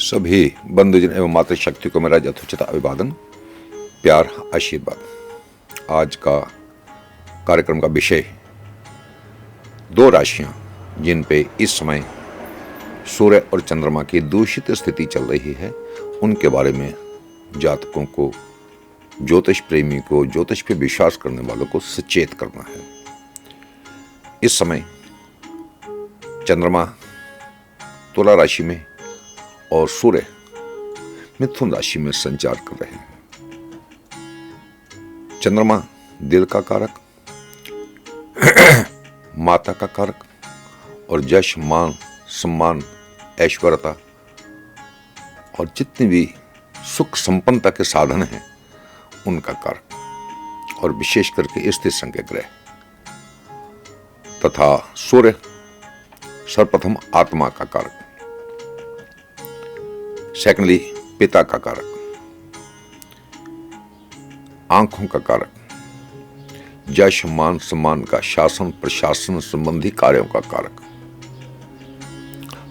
सभी बंधुजन एवं मातृशक्ति को मेरा यथोचित अभिवादन, प्यार, आशीर्वाद। आज का कार्यक्रम का विषय दो राशियां जिन पे इस समय सूर्य और चंद्रमा की दूषित स्थिति चल रही है, उनके बारे में जातकों को, ज्योतिष प्रेमी को, ज्योतिष पे विश्वास करने वालों को सचेत करना है। इस समय चंद्रमा तुला राशि में और सूर्य मिथुन राशि में संचार कर रहे हैं। चंद्रमा दिल का कारक, माता का कारक और यश, मान, सम्मान, ऐश्वर्यता और जितनी भी सुख संपन्नता के साधन हैं उनका कारक, और विशेष करके स्थिर संज्ञक ग्रह तथा सूर्य सर्वप्रथम आत्मा का कारक, सेकेंडली पिता का कारक, आंखों का कारक, यश, मान, सम्मान का, शासन प्रशासन संबंधी कार्यों का कारक।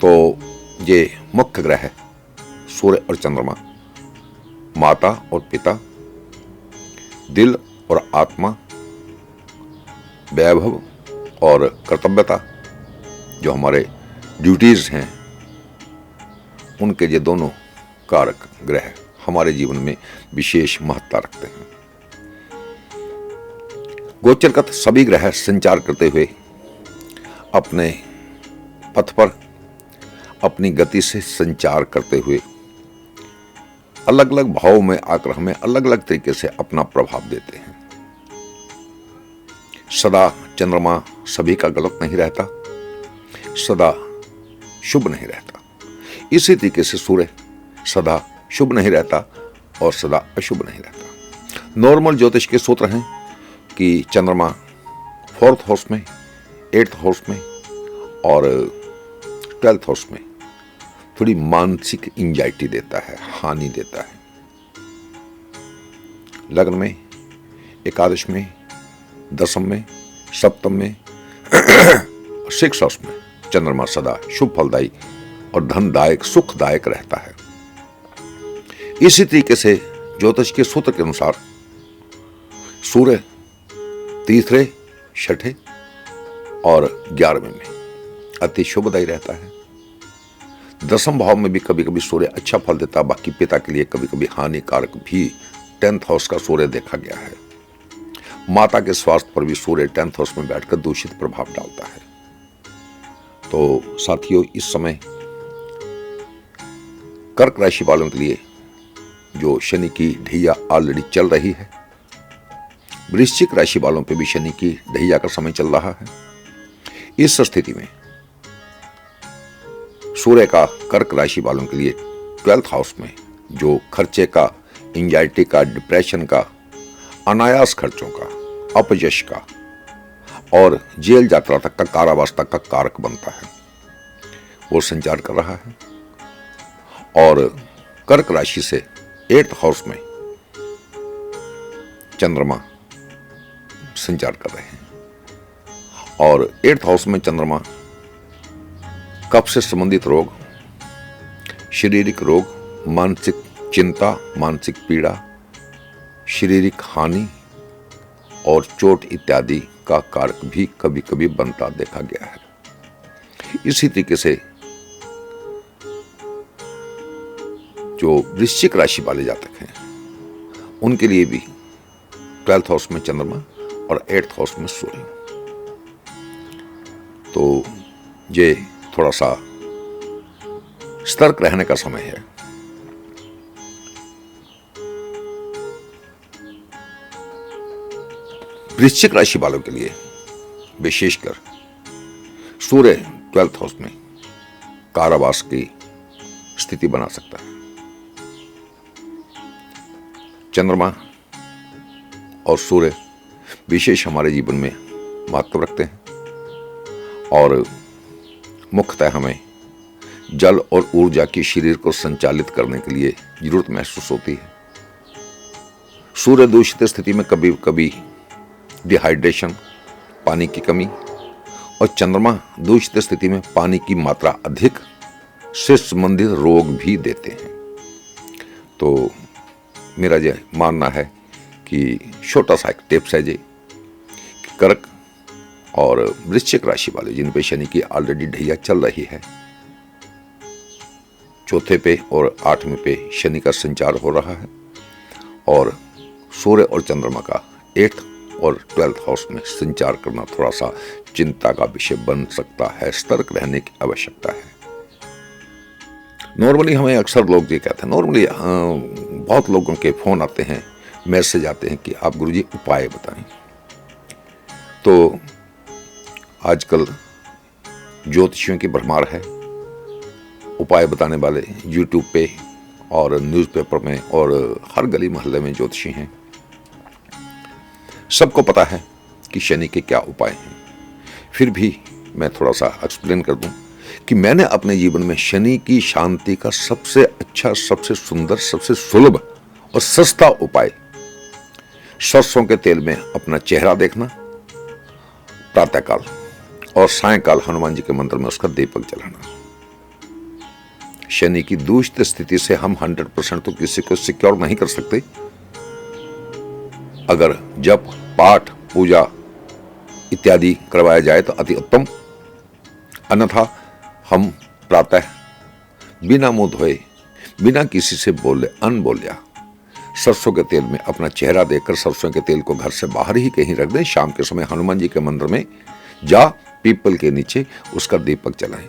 तो ये मुख्य ग्रह है सूर्य और चंद्रमा, माता और पिता, दिल और आत्मा, वैभव और कर्तव्यता, जो हमारे ड्यूटीज हैं, उनके ये दोनों कारक ग्रह हमारे जीवन में विशेष महत्ता रखते हैं। गोचरगत सभी ग्रह संचार करते हुए अपने पथ पर अपनी गति से संचार करते हुए अलग अलग भावों में आकर हमें अलग अलग तरीके से अपना प्रभाव देते हैं। सदा चंद्रमा सभी का गलत नहीं रहता, सदा शुभ नहीं रहता। इसी तरीके से सूर्य सदा शुभ नहीं रहता और सदा अशुभ नहीं रहता। नॉर्मल ज्योतिष के सूत्र हैं कि चंद्रमा 4th हाउस में, 8th हाउस में और 12th हाउस में थोड़ी मानसिक एंजाइटी देता है, हानि देता है। लग्न में, एकादश में, दशम में, सप्तम में, 6th हाउस में चंद्रमा सदा शुभ फलदायी और धनदायक, सुखदायक रहता है। इसी तरीके से ज्योतिष के सूत्र के अनुसार सूर्य तीसरे, छठे और 11वें में अति शुभदायी रहता है। दसम भाव में भी कभी कभी सूर्य अच्छा फल देता, बाकी पिता के लिए कभी कभी हानिकारक भी 10th हाउस का सूर्य देखा गया है। माता के स्वास्थ्य पर भी सूर्य 10th हाउस में बैठकर दूषित प्रभाव डालता है। तो साथियों, इस समय कर्क राशि वालों के लिए जो शनि की ढैया ऑलरेडी चल रही है, वृश्चिक राशि वालों पे भी शनि की ढैया का समय चल रहा है। इस स्थिति में सूर्य का कर्क राशि वालों के लिए 12th हाउस में जो खर्चे का, एंजाइटी का, डिप्रेशन का, अनायास खर्चों का, अपयश का और जेल यात्रा तक का, कारावास तक का कारक बनता है, वो संचार कर रहा है। और कर्क राशि से 8th हाउस में चंद्रमा संचार कर रहे हैं। और 8th हाउस में चंद्रमा कफ से संबंधित रोग, शारीरिक रोग, मानसिक चिंता, मानसिक पीड़ा, शारीरिक हानि और चोट इत्यादि का कारक भी कभी कभी बनता देखा गया है। इसी तरीके से जो वृश्चिक राशि वाले जातक हैं, उनके लिए भी 12th हाउस में चंद्रमा और 8th हाउस में सूर्य। तो ये थोड़ा सा सतर्क रहने का समय है। वृश्चिक राशि वालों के लिए विशेषकर सूर्य 12th हाउस में कारावास की स्थिति बना सकता है। चंद्रमा और सूर्य विशेष हमारे जीवन में महत्व रखते हैं और मुख्यतः हमें जल और ऊर्जा की शरीर को संचालित करने के लिए जरूरत महसूस होती है। सूर्य दूषित स्थिति में कभी कभी डिहाइड्रेशन, पानी की कमी, और चंद्रमा दूषित स्थिति में पानी की मात्रा अधिक से संबंधित रोग भी देते हैं। तो मेरा ये मानना है कि छोटा सा एक टिप्स है जी, कर्क और वृश्चिक राशि वाले जिन पे शनि की ऑलरेडी ढैया चल रही है, चौथे पे और 8वें पे शनि का संचार हो रहा है, और सूर्य और चंद्रमा का 8th और 12th हाउस में संचार करना थोड़ा सा चिंता का विषय बन सकता है। सतर्क रहने की आवश्यकता है। नॉर्मली हमें अक्सर लोग ये कहते हैं, नॉर्मली बहुत लोगों के फोन आते हैं, मैसेज आते हैं कि आप गुरुजी उपाय बताएं। तो आजकल ज्योतिषियों की भरमार है, उपाय बताने वाले यूट्यूब पे और न्यूज़पेपर में और हर गली मोहल्ले में ज्योतिषी हैं। सबको पता है कि शनि के क्या उपाय हैं। फिर भी मैं थोड़ा सा एक्सप्लेन कर दूं कि मैंने अपने जीवन में शनि की शांति का सबसे अच्छा, सबसे सुंदर, सबसे सुलभ और सस्ता उपाय सरसों के तेल में अपना चेहरा देखना प्रातःकाल, और सायंकाल हनुमान जी के मंदिर में उसका दीपक जलाना। शनि की दूषित स्थिति से हम 100% तो किसी को सिक्योर नहीं कर सकते। अगर जप, पाठ, पूजा इत्यादि करवाया जाए तो अति उत्तम, अन्यथा हम प्रातः बिना मुंह धोए, बिना किसी से बोले, अनबोलिया सरसों के तेल में अपना चेहरा देखकर सरसों के तेल को घर से बाहर ही कहीं रख दें। शाम के समय हनुमान जी के मंदिर में जा पीपल के नीचे उसका दीपक जलाएं।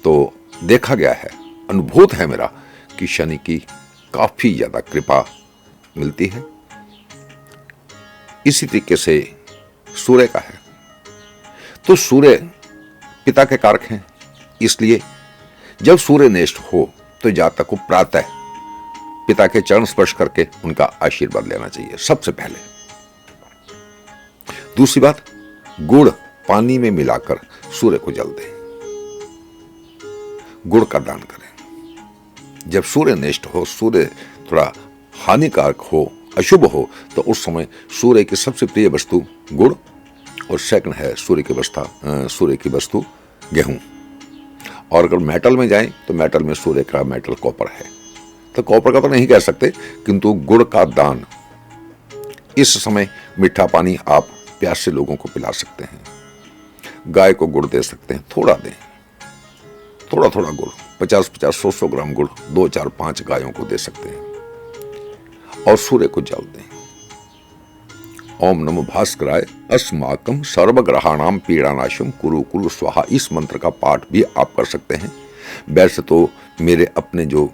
तो देखा गया है, अनुभूत है मेरा कि शनि की काफी ज्यादा कृपा मिलती है। इसी तरीके से सूर्य का है, तो सूर्य पिता के कारक हैं, इसलिए जब सूर्य नेष्ट हो तो जातक को प्रातः पिता के चरण स्पर्श करके उनका आशीर्वाद लेना चाहिए सबसे पहले। दूसरी बात, गुड़ पानी में मिलाकर सूर्य को जल दें, गुड़ का दान करें। जब सूर्य नेष्ट हो, सूर्य थोड़ा हानिकारक हो, अशुभ हो, तो उस समय सूर्य की सबसे प्रिय वस्तु गुड़, और सेकंड है सूर्य की वस्तु गेहूं। और अगर मेटल में जाएं तो मेटल में सूर्य का मेटल कॉपर है, तो कॉपर का तो नहीं कह सकते, किंतु गुड़ का दान। इस समय मीठा पानी आप प्यासे लोगों को पिला सकते हैं, गाय को गुड़ दे सकते हैं, थोड़ा दें, थोड़ा थोड़ा गुड़, 50-50, 100-100 ग्राम गुड़ 2, 4, 5 गायों को दे सकते हैं, और सूर्य को जल दें। ओम नमो भास्कराय अस्माकं सर्वग्रहाणाम पीड़ानाशम कुरु कुरु स्वाहा, इस मंत्र का पाठ भी आप कर सकते हैं। वैसे तो मेरे अपने जो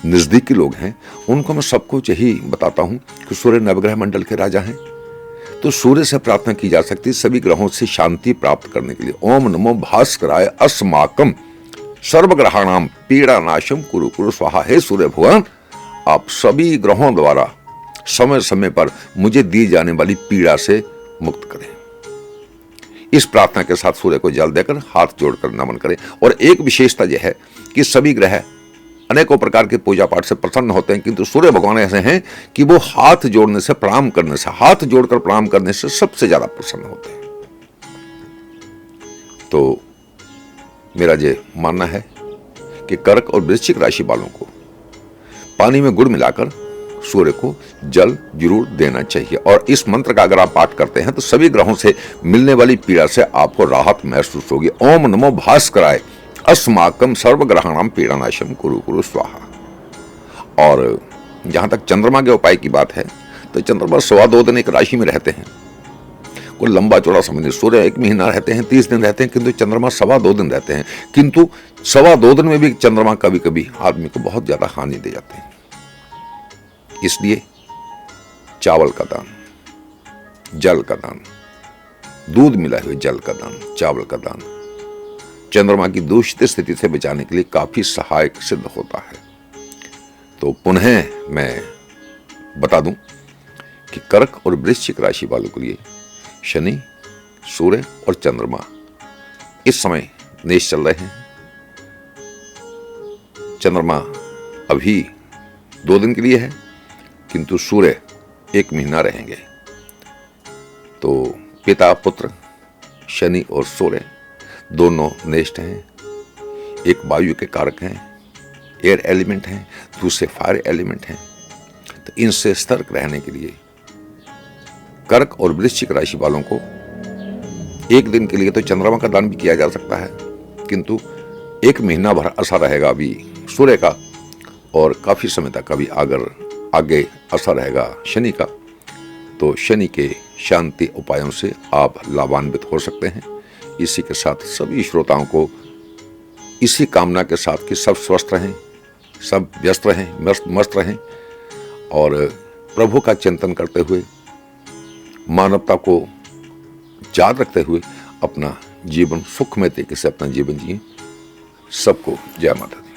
नजदीकी लोग हैं उनको मैं सबको यही बताता हूं कि सूर्य नवग्रह मंडल के राजा हैं, तो सूर्य से प्रार्थना की जा सकती है सभी ग्रहों से शांति प्राप्त करने के लिए। ओम नमो भास्कराय अस्माकं सर्वग्रहाणाम पीड़ानाशम कुरु कुरु स्वाहा। हे सूर्य भगवान, आप सभी ग्रहों द्वारा समय समय पर मुझे दी जाने वाली पीड़ा से मुक्त करें। इस प्रार्थना के साथ सूर्य को जल देकर हाथ जोड़कर नमन करें। और एक विशेषता यह है कि सभी ग्रह अनेकों प्रकार के पूजा पाठ से प्रसन्न होते हैं, किंतु सूर्य भगवान ऐसे हैं कि वो हाथ जोड़ने से, प्रणाम करने से, हाथ जोड़कर प्रणाम करने से सबसे ज्यादा प्रसन्न होते हैं। तो मेरा ये मानना है कि कर्क और वृश्चिक राशि वालों को पानी में गुड़ मिलाकर सूर्य को जल जरूर देना चाहिए। और इस मंत्र का अगर आप पाठ करते हैं तो सभी ग्रहों से मिलने वाली पीड़ा से आपको राहत महसूस होगी। ओम नमो भास्कराय अस्माकं सर्वग्रहाणाम पीड़ानाशम कुरु कुरु स्वाहा। और जहां तक चंद्रमा के उपाय की बात है, तो चंद्रमा 2.25 दिन एक राशि में रहते हैं। कोई लंबा चौड़ा समय नहीं, सूर्य 1 महीना रहते हैं, 30 दिन रहते हैं, किंतु चंद्रमा 2.25 दिन रहते हैं। किंतु 2.25 दिन में भी चंद्रमा कभी कभी आदमी को बहुत ज्यादा हानि दे जाते हैं। इसलिए चावल का दान, जल का दान, दूध मिलाए हुए जल का दान, चावल का दान चंद्रमा की दूषित स्थिति से बचाने के लिए काफी सहायक सिद्ध होता है। तो पुनः मैं बता दूं कि कर्क और वृश्चिक राशि वालों के लिए शनि, सूर्य और चंद्रमा इस समय नेश चल रहे हैं। चंद्रमा अभी 2 दिन के लिए है, किंतु सूर्य 1 महीना रहेंगे। तो पिता पुत्र शनि और सूर्य दोनों नेष्ट हैं। एक वायु के कारक हैं, एयर एलिमेंट हैं, दूसरे फायर एलिमेंट हैं। तो इनसे सतर्क रहने के लिए कर्क और वृश्चिक राशि वालों को एक दिन के लिए तो चंद्रमा का दान भी किया जा सकता है, किंतु एक महीना भर असर रहेगा अभी सूर्य का, और काफी समय तक अभी अगर आगे असर रहेगा शनि का, तो शनि के शांति उपायों से आप लाभान्वित हो सकते हैं। इसी के साथ सभी श्रोताओं को इसी कामना के साथ कि सब स्वस्थ रहें, सब व्यस्त रहें, मस्त रहें, और प्रभु का चिंतन करते हुए, मानवता को याद रखते हुए अपना जीवन सुखमय तरीके से अपना जीवन जिए। सबको जय माता दी।